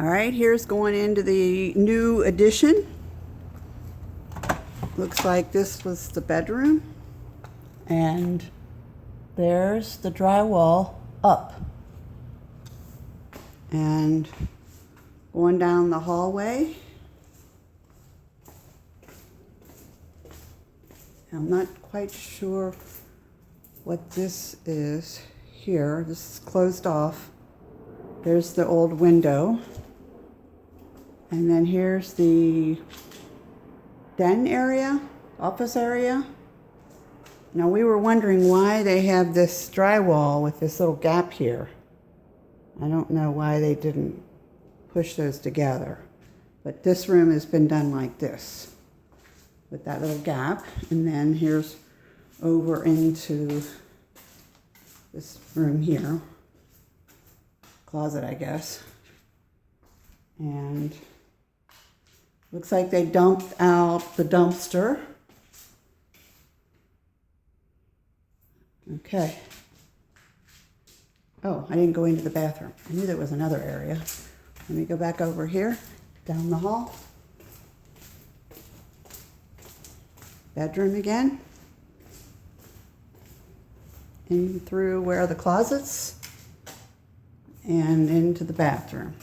All right, here's going into the new addition. Looks like this was the bedroom. And there's the drywall up. And going down the hallway. I'm not quite sure what this is here. This is closed off. There's the old window. And then here's the den area, office area. Now we were wondering why they have this drywall with this little gap here. I don't know why they didn't push those together. But this room has been done like this, with that little gap. And then here's over into this room here. Closet, I guess. And looks like they dumped out the dumpster. Okay. Oh, I didn't go into the bathroom. I knew there was another area. Let me go back over here, down the hall. Bedroom again. In through where are the closets. And into the bathroom.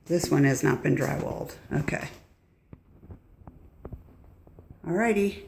This one has not been drywalled. Okay. Alrighty.